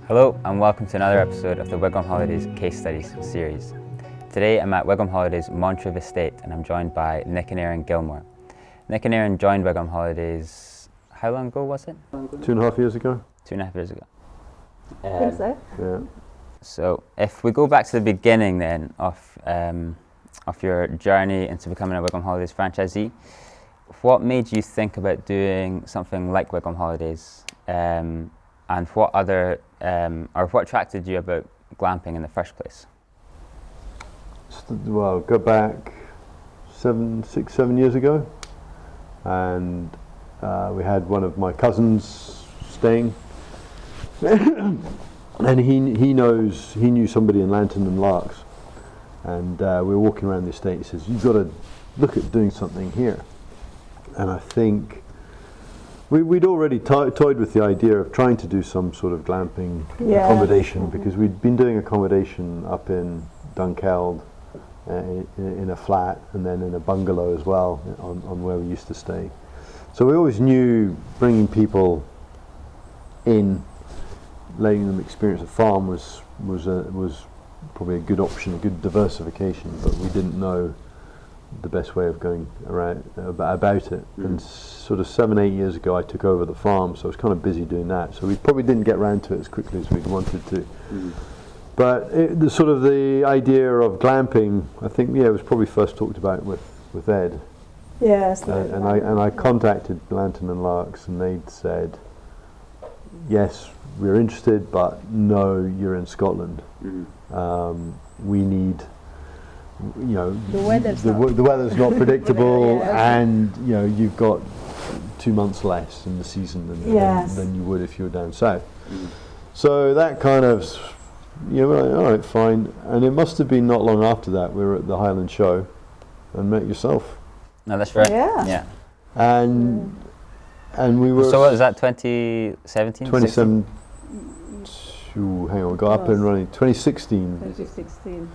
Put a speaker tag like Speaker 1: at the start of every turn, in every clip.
Speaker 1: Hello and welcome to another episode of the Wigwam Holidays Case Studies series. Today I'm at Wigwam Holidays Montrave Estate and I'm joined by Nick and Airin Gilmour. Nick and Airin joined Wigwam Holidays, how long ago was it?
Speaker 2: 2.5 years ago.
Speaker 1: 2.5 years ago.
Speaker 3: I think so.
Speaker 2: Yeah.
Speaker 1: So if we go back to the beginning then of your journey into becoming a Wigwam Holidays franchisee, what made you think about doing something like Wigwam Holidays? And what attracted you about glamping in the first place?
Speaker 2: Well, go back 7 years ago, and we had one of my cousins staying, and he knew somebody in Lantern and Larks, and we were walking around the estate. He says, "You've got to look at doing something here," and I think. We'd already toyed with the idea of trying to do some sort of glamping accommodation, because we'd been doing accommodation up in Dunkeld in a flat, and then in a bungalow as well on where we used to stay. So we always knew bringing people in, letting them experience a farm was probably a good option, a good diversification, but we didn't know the best way of going around about it. And sort of 7-8 years ago I took over the farm, so I was kind of busy doing that, so we probably didn't get around to it as quickly as we'd wanted to. But the idea of glamping, I think, it was probably first talked about with Ed.
Speaker 3: Yes.
Speaker 2: And I contacted Lantern and Larks, and they'd said, yes, we're interested, but no, you're in Scotland. We need, the weather's not predictable, and you've got 2 months less in the season than you would if you were down south. So that kind of, we're like, all right, fine. And it must have been not long after that we were at the Highland Show and met yourself.
Speaker 1: No, that's right.
Speaker 3: Yeah.
Speaker 2: And we were.
Speaker 1: So what was that? 2017.
Speaker 2: 27. Hang on, we got up and running 2016.
Speaker 3: 2016.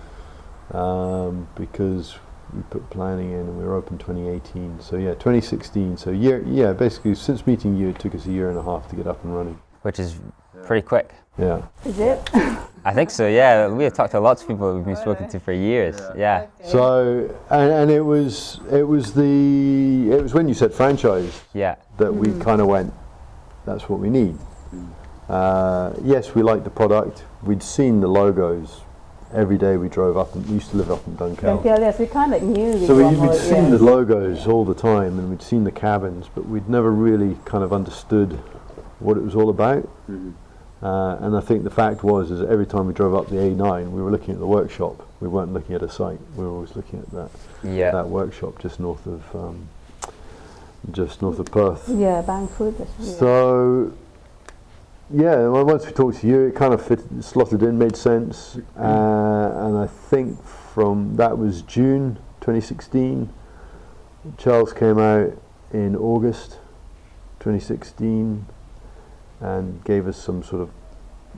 Speaker 2: Because we put planning in and we were open 2018. So 2016. So basically since meeting you, it took us 1.5 years to get up and running.
Speaker 1: Which is pretty quick.
Speaker 2: Yeah.
Speaker 3: Is it?
Speaker 1: I think so. Yeah, we have talked to lots of people that we've been spoken to for years. Yeah.
Speaker 3: Okay.
Speaker 2: So and it was when you said franchise.
Speaker 1: Yeah.
Speaker 2: That we kind of went, that's what we need. Yes, we liked the product. We'd seen the logos. Every day we drove up, and we used to live up in Dunkeld.
Speaker 3: Yes, we kind of knew.
Speaker 2: So we'd seen the logos all the time, and we'd seen the cabins, but we'd never really kind of understood what it was all about. And I think the fact was is that every time we drove up the A9, we were looking at the workshop. We weren't looking at a site. We were always looking at that workshop just north of Perth.
Speaker 3: Yeah, Bangford.
Speaker 2: So. Yeah, well, once we talked to you, it kind of slotted in, made sense, and I think from that was June 2016. Charles came out in August 2016 and gave us some sort of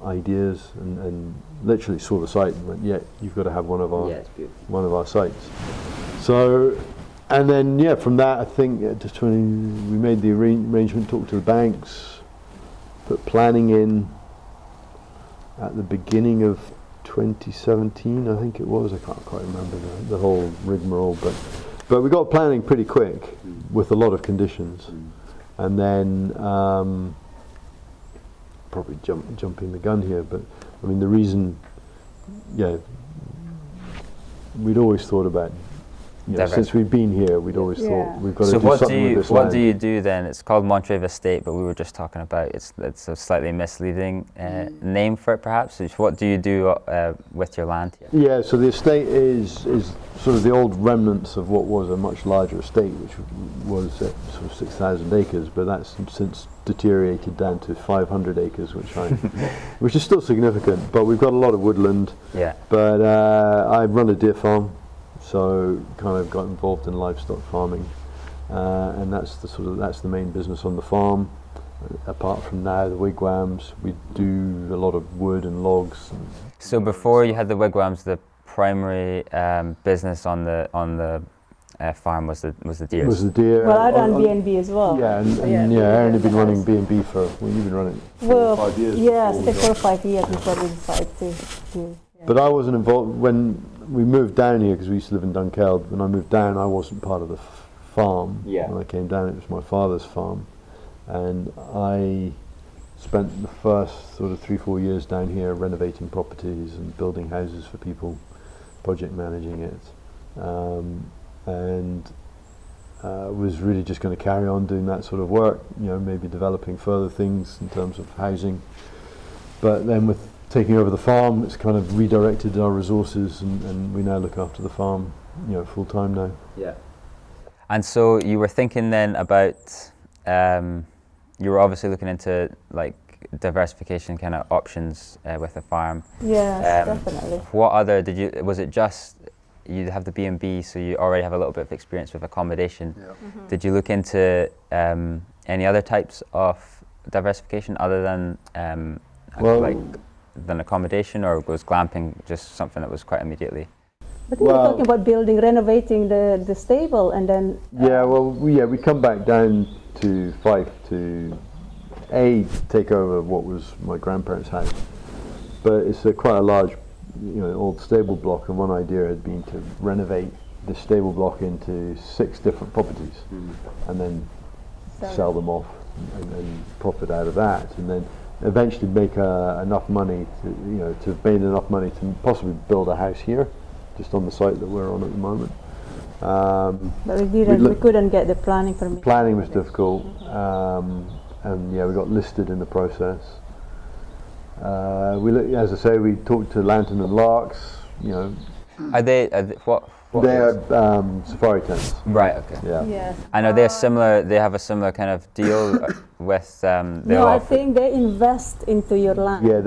Speaker 2: ideas, and literally saw the site and went, you've got to have one of our sites. So, and then from that, I think we made the arrangement, talked to the banks. Put planning in at the beginning of 2017, I think it was. I can't quite remember the whole rigmarole, but we got planning pretty quick with a lot of conditions, and then probably jumping the gun here, but I mean the reason, we'd always thought about. Since we've been here, we'd always thought we've got to do something with this land.
Speaker 1: What do you do then? It's called Montrave Estate, but we were just talking about it's a slightly misleading name for it, perhaps. What do you do with your land here?
Speaker 2: Yeah, so the estate is sort of the old remnants of what was a much larger estate, which was sort of 6,000 acres, but that's since deteriorated down to 500 acres, which is still significant. But we've got a lot of woodland. Yeah. But I run a deer farm. So kind of got involved in livestock farming, and that's the main business on the farm. Apart from now, the wigwams, we do a lot of wood and logs. So
Speaker 1: before you had the wigwams, the primary business on the farm was the
Speaker 2: It
Speaker 1: deers.
Speaker 2: was the deer.
Speaker 3: Well, I run B&B as well.
Speaker 2: Yeah, and Airin had been running B&B for, well, you've been running it 4 or 5 years.
Speaker 3: Yes,
Speaker 2: before we
Speaker 3: 4 or
Speaker 2: got-
Speaker 3: 5 years before we decided to
Speaker 2: But I wasn't involved when we moved down here, because we used to live in Dunkeld. When I moved down, I wasn't part of the farm.
Speaker 1: Yeah.
Speaker 2: When I came down, it was my father's farm, and I spent the first sort of 3-4 years down here renovating properties and building houses for people, project managing it, and was really just going to carry on doing that sort of work. You know, maybe developing further things in terms of housing. But then with taking over the farm, it's kind of redirected our resources, and we now look after the farm, you know, full time now.
Speaker 1: Yeah. And so you were thinking then about, you were obviously looking into like diversification kind of options with the farm.
Speaker 3: Yes, definitely.
Speaker 1: What other was it just, you have the B&B, so you already have a little bit of experience with accommodation.
Speaker 2: Yeah.
Speaker 3: Mm-hmm.
Speaker 1: Did you look into any other types of diversification other than than accommodation, or was glamping just something that was quite immediately?
Speaker 3: But we were talking about building, renovating the stable, and then
Speaker 2: we come back down to Fife to take over what was my grandparents' house, but it's quite a large, you know, old stable block, and one idea had been to renovate the stable block into 6 different properties, and then sell them off and profit out of that, and then eventually make enough money to have made enough money to possibly build a house here, just on the site that we're on at the moment.
Speaker 3: but we couldn't get the planning permission.
Speaker 2: Planning was difficult, and we got listed in the process. As I say, we talked to Lantern and Larks. You know,
Speaker 1: Are they what
Speaker 2: they're safari tents.
Speaker 1: right? Okay.
Speaker 2: Yeah.
Speaker 3: Yes.
Speaker 1: And are they similar? They have a similar kind of deal with.
Speaker 3: No, I think they invest into your land.
Speaker 2: Yeah,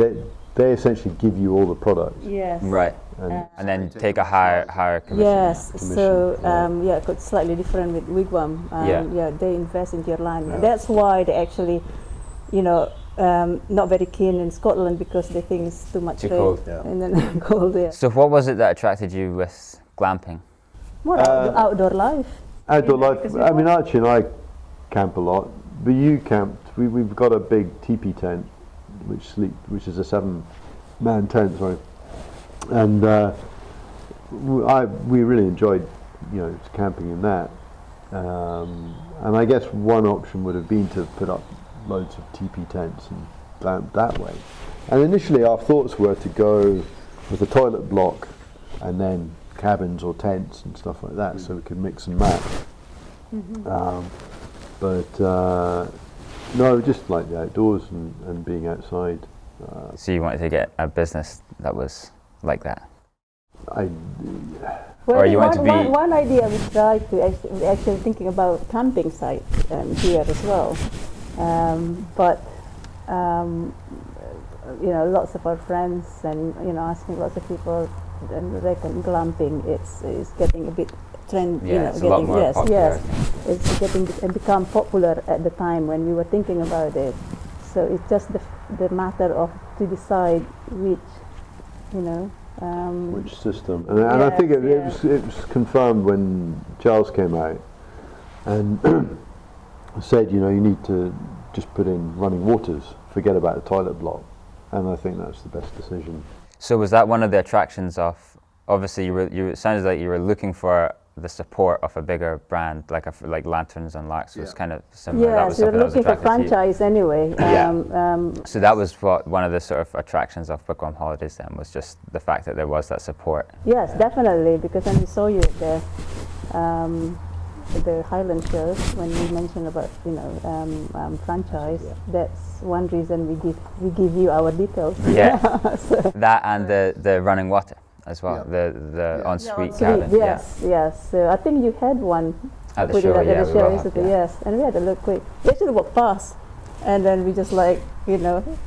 Speaker 2: they essentially give you all the products.
Speaker 3: Yes.
Speaker 1: Right. And then take a higher commission.
Speaker 3: Yes, so
Speaker 2: yeah.
Speaker 3: it's slightly different with Wigwam.
Speaker 1: Yeah.
Speaker 3: They invest into your land.
Speaker 2: Yeah.
Speaker 3: That's why they actually, not very keen in Scotland, because they think it's too much
Speaker 1: Too
Speaker 3: rain.
Speaker 1: cold.
Speaker 2: Yeah.
Speaker 3: And then cold, yeah.
Speaker 1: So what was it that attracted you with glamping?
Speaker 3: More outdoor life.
Speaker 2: Outdoor life.
Speaker 3: because
Speaker 2: I mean, Archie and I camp a lot, but you camped. We've got a big teepee tent, which is a 7-man tent. Sorry. And we really enjoyed, camping in that. And I guess one option would have been to put up loads of teepee tents and glamp that way. And initially our thoughts were to go with a toilet block and then cabins or tents and stuff like that, so we could mix and match. No, just like the outdoors and being outside.
Speaker 1: So you wanted to get a business that was like that?
Speaker 3: Well,
Speaker 1: Or you want to be-
Speaker 3: one idea we tried to actually thinking about camping site here as well, but lots of our friends and asking lots of people and reckon glamping it's getting a bit trend.
Speaker 1: Yeah, it's a lot more popular.
Speaker 3: It's getting and become popular at the time when we were thinking about it. So it's just the matter of to decide which.
Speaker 2: Which system? And I think it was confirmed when Charles came out and said, you need to just put in running waters, forget about the toilet block. And I think that's the best decision.
Speaker 1: So was that one of the attractions of, obviously it sounded like you were looking for the support of a bigger brand, like Lanterns and Larks, so it's kind of similar. That was
Speaker 3: Yes, we were
Speaker 1: something that was
Speaker 3: looking for
Speaker 1: attractive to you.
Speaker 3: franchise anyway.
Speaker 1: So that was one of the sort of attractions of Wigwam Holidays then, was just the fact that there was that support.
Speaker 3: Yes, definitely, because when we saw you at the Highland shows, when we mentioned about franchise, that's one reason we give you our details.
Speaker 1: Yeah.
Speaker 3: So
Speaker 1: That and the running water as well, the ensuite cabin.
Speaker 3: Yes. So I think you had one
Speaker 1: At the
Speaker 3: put it
Speaker 1: show,
Speaker 3: at
Speaker 1: yeah,
Speaker 3: the
Speaker 1: we
Speaker 3: show
Speaker 1: will have,
Speaker 3: recently,
Speaker 1: yeah.
Speaker 3: yes, and we had a look quick. We actually walked past, and then we just reverse.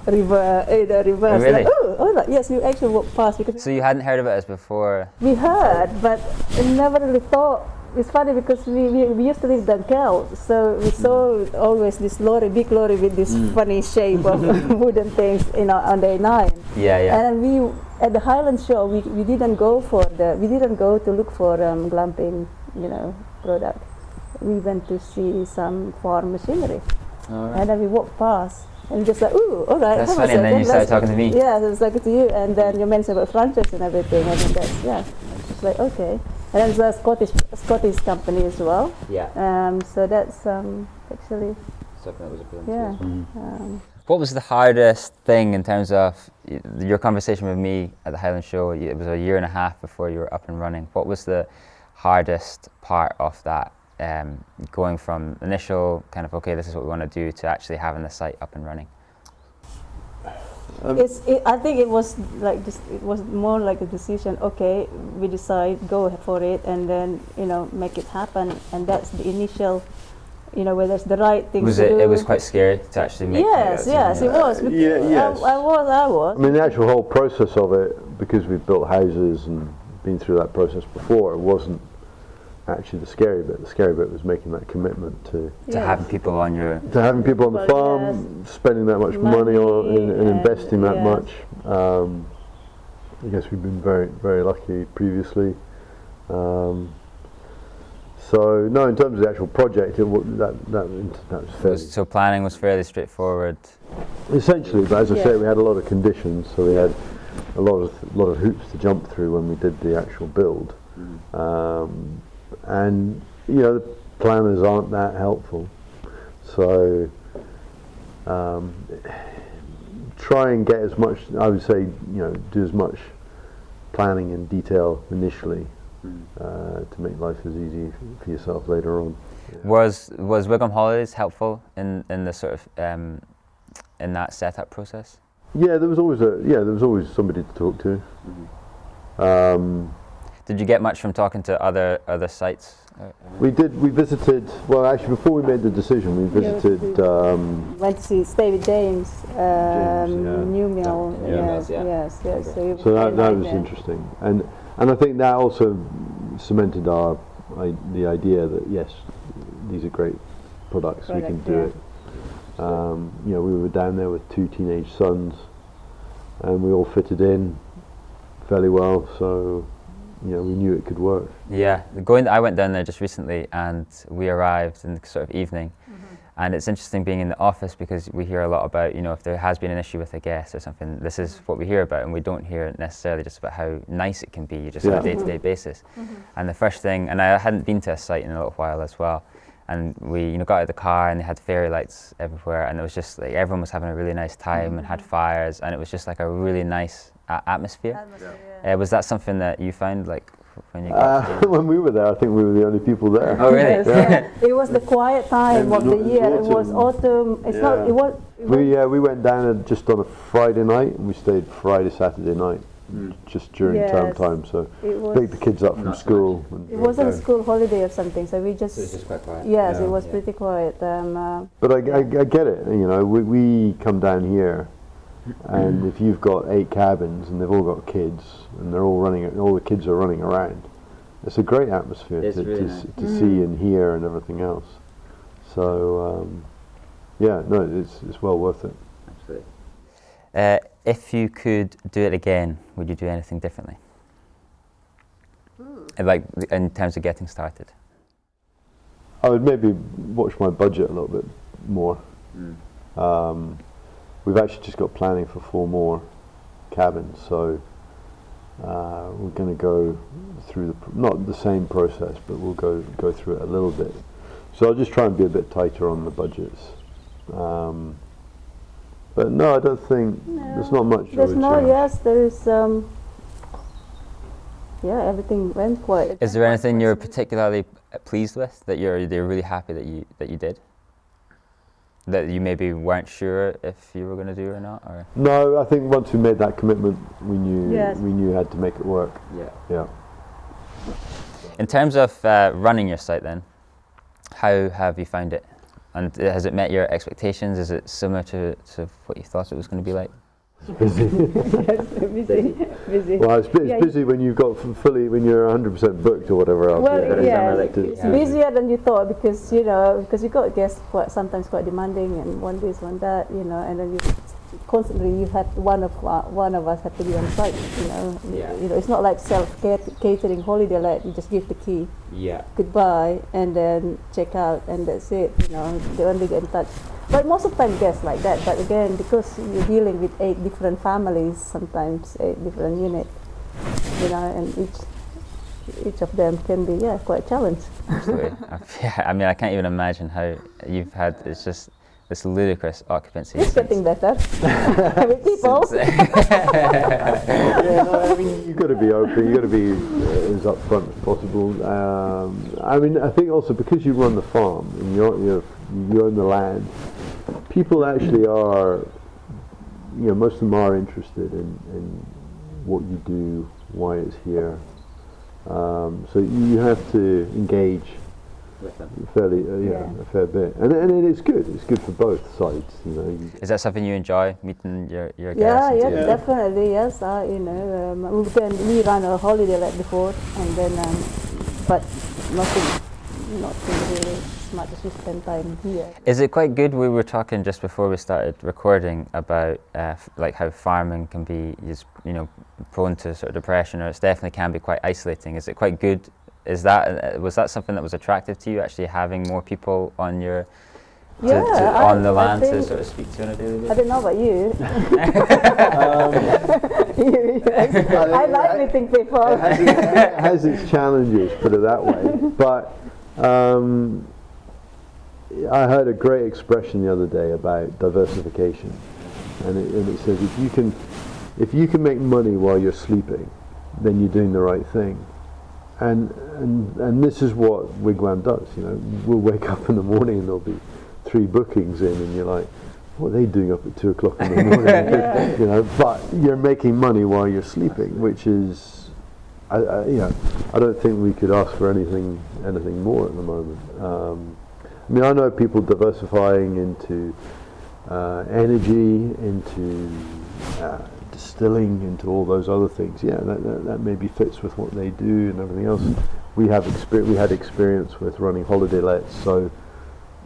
Speaker 1: Really?
Speaker 3: Like, yes, you actually walked past because
Speaker 1: So you hadn't heard of it as before?
Speaker 3: we heard, but never really thought. It's funny because we used to live in Dunkeld, so we saw always this big lorry with this funny shape of wooden things, on the A9.
Speaker 1: Yeah.
Speaker 3: And we at the Highland show we didn't go to look for glamping product. We went to see some farm machinery,
Speaker 1: All right.
Speaker 3: and then we walked past, and just like, ooh, all right.
Speaker 1: That's
Speaker 3: hang on a
Speaker 1: funny, and then
Speaker 3: second,
Speaker 1: you started
Speaker 3: let's-
Speaker 1: talking to me.
Speaker 3: Yeah, I was talking to you, and then you mentioned about franchise and everything, and then it's like, okay. And then there's a Scottish company as well.
Speaker 1: Yeah.
Speaker 3: So that's actually,
Speaker 1: Something that was appealing
Speaker 3: yeah.
Speaker 1: to you.
Speaker 3: What
Speaker 1: was the hardest thing in terms of your conversation with me at the Highland Show? It was a year and a half before you were up and running. What was the hardest part of that, going from initial kind of, okay, this is what we want to do, to actually having the site up and running?
Speaker 3: I think it was like it was more like a decision. Okay, we decide, go for it, and then make it happen. And that's the initial, whether it's the right thing to do.
Speaker 1: It was quite scary to actually make.
Speaker 3: Yes, it was.
Speaker 2: Yes.
Speaker 3: I was.
Speaker 2: I mean, the actual whole process of it, because we've built houses and been through that process before, wasn't actually the scary bit. The scary bit was making that commitment to
Speaker 1: having people on your.
Speaker 2: To having people on the farm, spending that much money on and investing that much. I guess we've been very, very lucky previously. So no, in terms of the actual project, that was fairly.
Speaker 1: So planning was fairly straightforward.
Speaker 2: Essentially, but as I say, we had a lot of conditions, so we had a lot of hoops to jump through when we did the actual build. And the planners aren't that helpful, so try and get as much. I would say, do as much planning and detail initially to make life as easy for yourself later on.
Speaker 1: Was Wigwam Holidays helpful in the sort of in that setup process?
Speaker 2: Yeah, there was always somebody to talk to.
Speaker 1: Did you get much from talking to other sites?
Speaker 2: We visited. Well, actually, before we made the decision, we visited.
Speaker 3: Went to stay with James, New Mill. Yes.
Speaker 2: So that was interesting, and I think that also cemented the idea that yes, these are great products. We can do it. We were down there with 2 teenage sons, and we all fitted in fairly well. So. We knew it could work.
Speaker 1: Yeah, I went down there just recently, and we arrived in the sort of evening, and it's interesting being in the office because we hear a lot about, if there has been an issue with a guest or something, this is what we hear about, and we don't hear necessarily just about how nice it can be, just on a day-to-day basis. And the first thing, and I hadn't been to a site in a little while as well, and we got out of the car and they had fairy lights everywhere, and it was just like everyone was having a really nice time and had fires, and it was just like a really nice atmosphere. Was that something that you found when you got
Speaker 2: when we were there? I think we were the only people there.
Speaker 1: Oh really?
Speaker 3: Yes, It was the quiet time of the year. It was autumn. It's not. It was.
Speaker 2: We went down just on a Friday night, and we stayed Friday, Saturday night, just during term time. So picked the kids up from school.
Speaker 3: It wasn't a school holiday or something, so we just.
Speaker 1: So it's just quite quiet.
Speaker 3: Yes, it was pretty quiet.
Speaker 2: But I get it. We come down here. And if you've got 8 cabins and they've all got kids and they're all all the kids are running around, it's a great atmosphere to see and hear and everything else. So it's well worth it.
Speaker 1: Absolutely. If you could do it again, would you do anything differently? Like in terms of getting started?
Speaker 2: I would maybe watch my budget a little bit more. We've actually just got planning for 4 more cabins, so we're going to go through not the same process, but we'll go through it a little bit. So I'll just try and be a bit tighter on the budgets. But no, I don't think there's not much.
Speaker 3: There's no. Yes, there is. Everything went quite.
Speaker 1: Is there anything you're particularly pleased with that you're really happy that you did? That you maybe weren't sure if you were going to do or not, or?
Speaker 2: No, I think once we made that commitment, we knew we had to make it work. Yeah.
Speaker 1: In terms of running your site, then, how have you found it? And has it met your expectations? Is it similar to what you thought it was going to be like?
Speaker 2: Busy.
Speaker 3: Busy.
Speaker 2: Well, it's busy when you've got when you're 100% booked or whatever else.
Speaker 3: Well, it's busier than you thought because you got guests sometimes quite demanding and one this, one that, and then you constantly you have one of us have to be on site. It's not like self-catering holiday let. You just give the key, goodbye, and then check out, and that's it. They only get in touch. But most of the time, guests like that. But again, because you're dealing with 8 different families, sometimes 8 different units, and each of them can be quite a challenge.
Speaker 1: Absolutely. I mean, I can't even imagine how you've had. It's just this ludicrous occupancy.
Speaker 3: It's getting better with people.
Speaker 2: I mean, you've got to be open. You've got to be as upfront as possible. I mean, I think also because you run the farm and you own the land, people actually are. Most of them are interested in what you do, why it's here. So you have to engage fairly, a fair bit, and it is good. It's good for both sides.
Speaker 1: Is that something you enjoy, meeting your guests?
Speaker 3: Yeah, definitely. Yes, we ran a holiday like before, and then but nothing really as much as we spend time here.
Speaker 1: Is it quite good? We were talking just before we started recording about like how farming can be prone to sort of depression, or it definitely can be quite isolating. Is it quite good? Was that something that was attractive to you, actually having more people on your on the land to sort of speak to on a daily basis?
Speaker 3: I don't know about you. I like meeting people.
Speaker 2: It has its challenges, put it that way. But I heard a great expression the other day about diversification, and it says if you can make money while you're sleeping, then you're doing the right thing. And this is what Wigwam does. We'll wake up in the morning and there'll be 3 bookings in, and you're like, what are they doing up at 2 o'clock in the morning? But you're making money while you're sleeping, which is, I don't think we could ask for anything more at the moment. I mean, I know people diversifying into energy, into distilling, into all those other things. Yeah, that maybe fits with what they do and everything else. We had experience with running holiday lets, so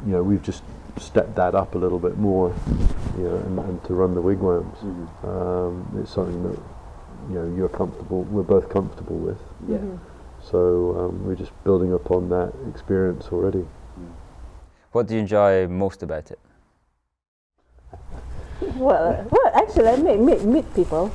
Speaker 2: we've just stepped that up a little bit more, and to run the wigwams. It's something that you're comfortable. We're both comfortable with.
Speaker 1: Yeah.
Speaker 2: So we're just building upon that experience already.
Speaker 1: What do you enjoy most about it?
Speaker 3: Well, actually, I meet people.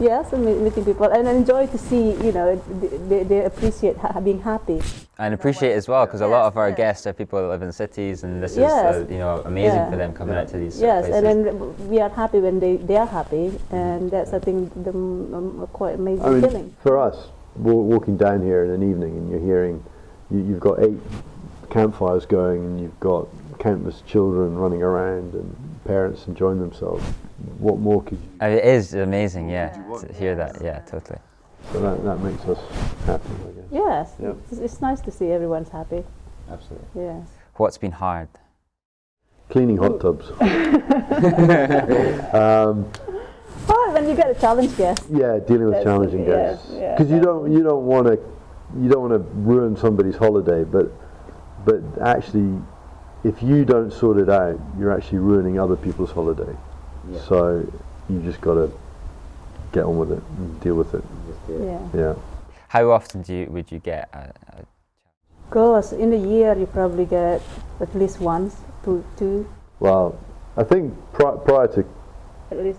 Speaker 3: Yes, meeting people, and I enjoy to see, they appreciate being happy.
Speaker 1: And appreciate as well, because a lot of our guests are people that live in cities, and this is, amazing for them coming out to these places.
Speaker 3: And then we are happy when they are happy, and that's, I think, quite amazing feeling.
Speaker 2: For us, walking down here in an evening, and you're hearing, you've got 8 campfires going, and you've got countless children running around, and parents enjoying themselves. What more could you?
Speaker 1: It is amazing, to hear that. Yeah, totally.
Speaker 2: So that makes us happy, I guess.
Speaker 3: Yes, it's nice to see everyone's happy.
Speaker 1: Absolutely.
Speaker 3: Yes.
Speaker 1: What's been hard?
Speaker 2: Cleaning hot tubs.
Speaker 3: When you get a challenge guest.
Speaker 2: Yeah, dealing with challenging guests. Because you don't want to ruin somebody's holiday, but actually, if you don't sort it out, you're actually ruining other people's holiday. Yeah. So you just got to get on with it and deal with it. Yeah.
Speaker 1: How often would you get a
Speaker 3: Because in a year you probably get at least once, two.
Speaker 2: Well, I think prior to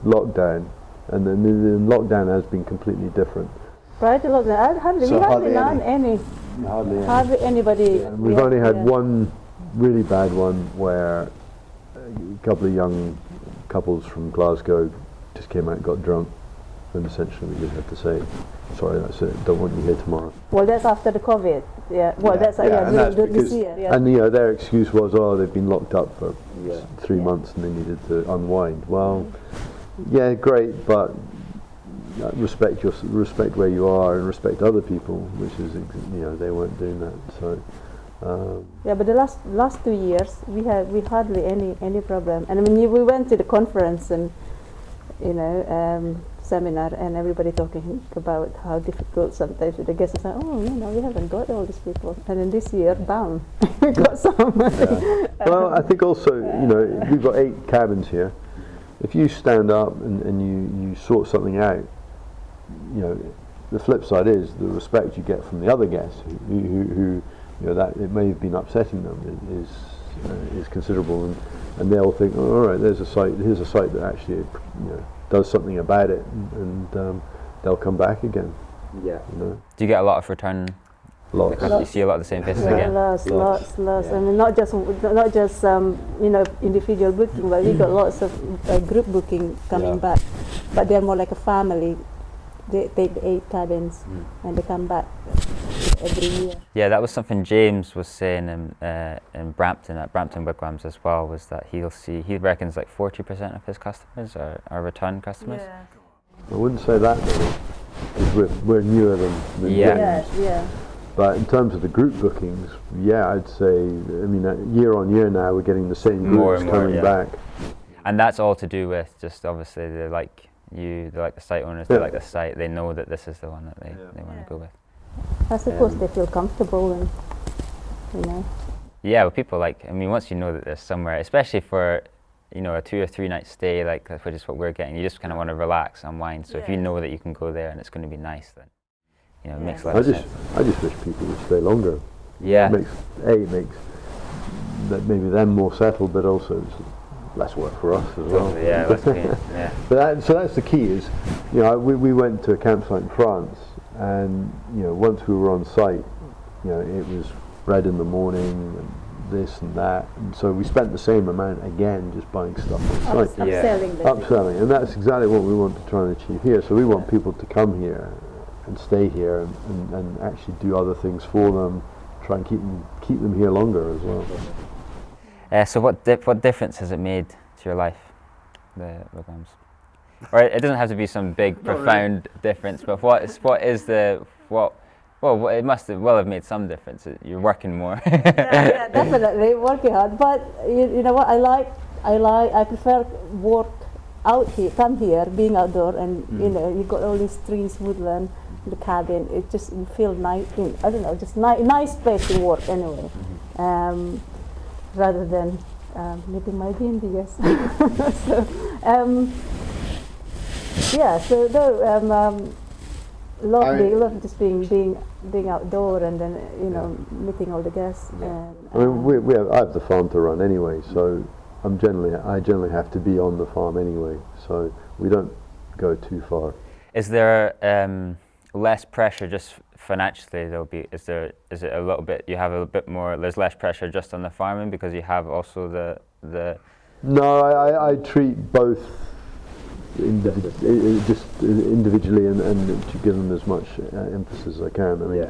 Speaker 2: lockdown, and then the lockdown has been completely different.
Speaker 3: Prior to lockdown, we hardly none any. Hardly anybody.
Speaker 2: Yeah, we've only had one really bad one where a couple of young couples from Glasgow just came out and got drunk, and essentially we just had to say, sorry, that's it, don't want you here tomorrow.
Speaker 3: Well, that's after the COVID. Yeah. Well, that's this year. Yeah.
Speaker 2: And their excuse was, they've been locked up for 3 months and they needed to unwind. Well, yeah, great, but respect where you are and respect other people, which is they weren't doing that. So.
Speaker 3: But the last 2 years we hardly any problem. And I mean, we went to the conference and seminar, and everybody talking about how difficult sometimes the guests say, we haven't got all these people. And then this year, bam, we got some.
Speaker 2: Well, I think also we've got 8 cabins here, if you stand up and you sort something out, you know, the flip side is the respect you get from the other guests who you know, that it may have been upsetting them is considerable, and they'll think, oh, all right, here's a site that actually, you know, does something about it, and they'll come back again.
Speaker 4: Yeah.
Speaker 2: You know?
Speaker 1: Do you get a lot of return?
Speaker 2: Lots.
Speaker 1: You see a lot of the same faces
Speaker 3: Yeah,
Speaker 1: again?
Speaker 3: lots.
Speaker 4: Yeah.
Speaker 3: I mean, not just you know, individual booking, but we got lots of group booking coming back. But they're more like a family. They take the 8 cabins and they come back every year.
Speaker 1: Yeah, that was something James was saying in Brampton, at Brampton Wigwams as well, was that he reckons like 40% of his customers are return customers.
Speaker 2: I wouldn't say that though, because we're newer than
Speaker 1: Yeah.
Speaker 2: James. But in terms of the group bookings, yeah, I'd say, I mean, year on year now, we're getting the same groups
Speaker 1: More and more,
Speaker 2: coming back.
Speaker 1: And that's all to do with just obviously they like you, they like the site owners, they like the site, they know that this is the one that they want to go with.
Speaker 3: I suppose they feel comfortable and, you know.
Speaker 1: Yeah, well, people like, I mean, once you know that there's somewhere, especially for, you know, a 2 or 3 night stay, like which is what we're getting, you just kind of want to relax, unwind. So if you know that you can go there and it's going to be nice, then, you know, it makes a lot of sense.
Speaker 2: I just wish people would stay longer.
Speaker 1: Yeah.
Speaker 2: It makes that maybe them more settled, but also it's less work for us as well.
Speaker 1: Yeah, let's be, yeah.
Speaker 2: But so that's the key is, you know, we went to a campsite in France, and you know, once we were on site, you know, it was bread in the morning and this and that, and so we spent the same amount again just buying stuff on site. Upselling, and that's exactly what we want to try and achieve here. So we want people to come here and stay here and actually do other things for them, try and keep them here longer as well.
Speaker 1: So what difference has it made to your life, the Wigwams? Or it doesn't have to be some big, profound difference, but well, it must have made some difference. You're working more.
Speaker 3: yeah, definitely working hard. But you know what I prefer work out here, come here, being outdoor, and you know, you got all these trees, woodland, the cabin. It just feel nice. I don't know, just nice place to work anyway. Rather than living my B&B, yes. Love just being outdoor and then, you know, meeting all the guests.
Speaker 2: I mean, I have the farm to run anyway, so I generally have to be on the farm anyway, so we don't go too far.
Speaker 1: Is there less pressure just financially? Is it a little bit, you have a bit more, there's less pressure just on the farming because you have also the
Speaker 2: No, I treat both just individually and to give them as much emphasis as I can. I mean,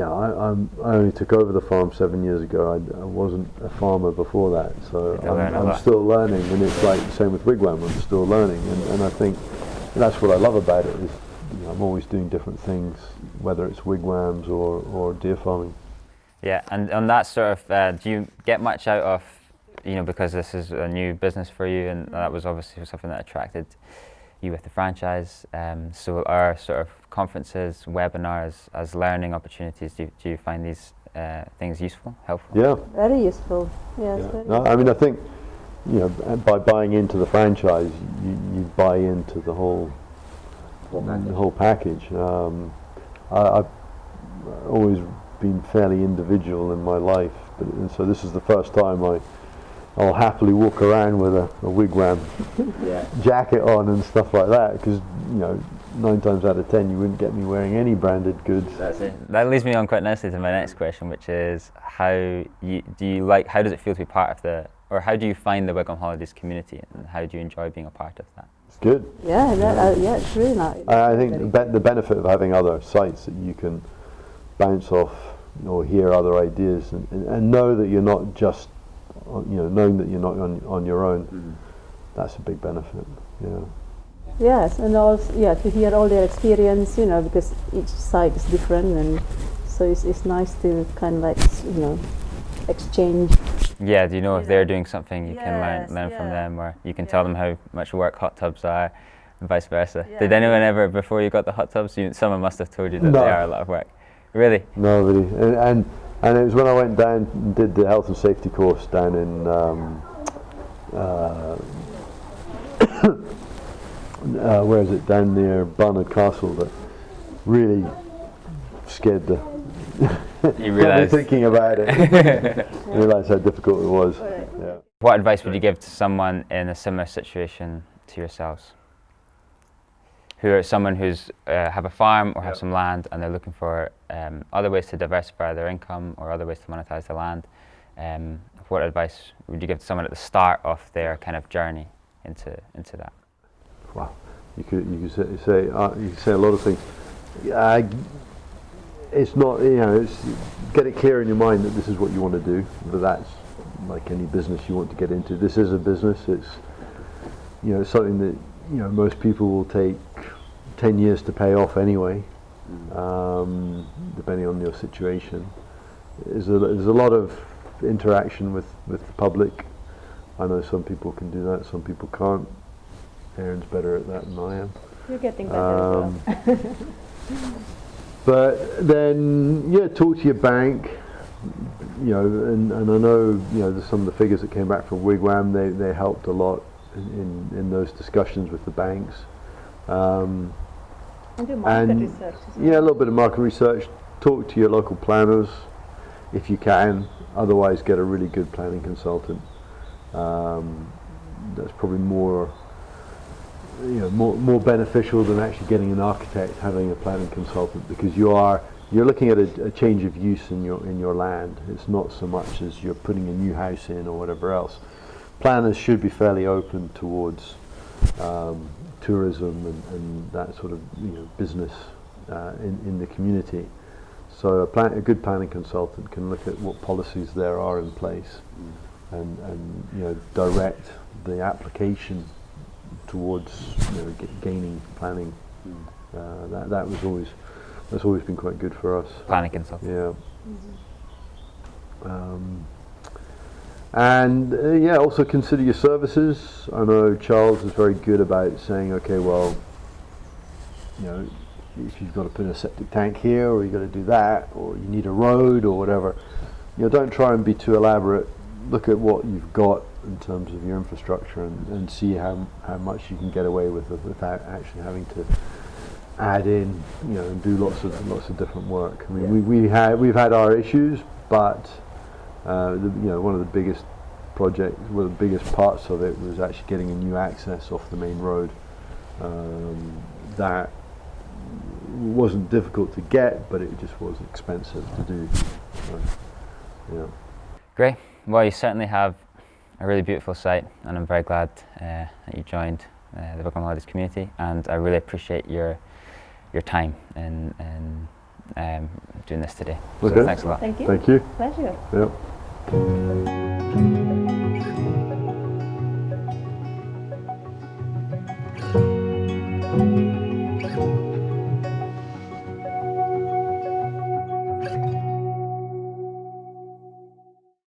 Speaker 2: I only took over the farm 7 years ago. I wasn't a farmer before that, so I'm still learning, and it's like the same with Wigwam. I'm still learning, and I think that's what I love about it. Is, you know, I'm always doing different things, whether it's wigwams or deer farming.
Speaker 1: Yeah, and on that sort of, do you get much out of, you know, because this is a new business for you, and that was obviously something that attracted you with the franchise. So our sort of conferences, webinars as learning opportunities, do you find these things useful, helpful?
Speaker 2: Yeah.
Speaker 3: Very useful. Yes.
Speaker 2: Yeah. No, I mean, I think, you know, by buying into the franchise, you buy into the whole package. I've always been fairly individual in my life, and so this is the first time I'll happily walk around with a wigwam jacket on and stuff like that, because, you know, 9 times out of 10 you wouldn't get me wearing any branded goods.
Speaker 1: That's it. That leads me on quite nicely to my next question, which is how does it feel to be part of how do you find the Wigwam Holidays community, and how do you enjoy being a part of that?
Speaker 2: It's good.
Speaker 3: Yeah, it's really nice.
Speaker 2: I think the benefit of having other sites that you can bounce off or hear other ideas and know that you're not just, you know, knowing that you're not on your own, that's a big benefit. Yeah.
Speaker 3: Yes, and also to hear all their experience, you know, because each site is different, and so it's nice to kind of like, you know, exchange.
Speaker 1: Yeah, do you know if they're doing something you can learn from them, or you can tell them how much work hot tubs are, and vice versa.
Speaker 3: Yeah.
Speaker 1: Did anyone ever, before you got the hot tubs, someone must have told you that they are a lot of work? Really?
Speaker 2: Nobody. And it was when I went down and did the health and safety course down in where is it, down near Barnard Castle, that really scared the
Speaker 1: You realise.
Speaker 2: thinking about it. I realised how difficult it was. Yeah.
Speaker 1: What advice would you give to someone in a similar situation to yourselves? Someone who's have a farm or have some land and they're looking for other ways to diversify their income or other ways to monetize the land. What advice would you give to someone at the start of their kind of journey into that?
Speaker 2: Wow, you could say a lot of things. It's not, it's get it clear in your mind that this is what you want to do. But that's like any business you want to get into. This is a business. It's it's something that most people will take 10 years to pay off anyway, depending on your situation. There's a lot of interaction with the public. I know some people can do that, some people can't. Airin's better at that than I am.
Speaker 3: You're getting better as well.
Speaker 2: But then, talk to your bank. And I know, there's some of the figures that came back from Wigwam. They helped a lot in those discussions with the banks.
Speaker 3: And do market research as well.
Speaker 2: Yeah, a little bit of market research. Talk to your local planners if you can. Otherwise, get a really good planning consultant. That's probably more beneficial than actually getting an architect, having a planning consultant, because you're looking at a change of use in your land. It's not so much as you're putting a new house in or whatever else. Planners should be fairly open towards tourism and that sort of business in the community. So a good planning consultant can look at what policies there are in place and direct the application towards gaining planning. That's always been quite good for us.
Speaker 1: Planning consultant.
Speaker 2: Yeah. And also consider your services. I know Charles is very good about saying, okay, well, if you've got to put a septic tank here, or you've got to do that, or you need a road or whatever, don't try and be too elaborate. Look at what you've got in terms of your infrastructure and see how much you can get away with without actually having to add in, and do lots of different work. I mean, we've had our issues, but one of the biggest projects, one of the biggest parts of it was actually getting a new access off the main road. That wasn't difficult to get, but it just was expensive to do. So,
Speaker 1: Great. Well, you certainly have a really beautiful site, and I'm very glad that you joined the Wigwam Holidays community, and I really appreciate your time in doing this today.
Speaker 2: Okay.
Speaker 1: So thanks a lot.
Speaker 3: Thank you.
Speaker 2: Thank you.
Speaker 3: Pleasure.
Speaker 2: Yep.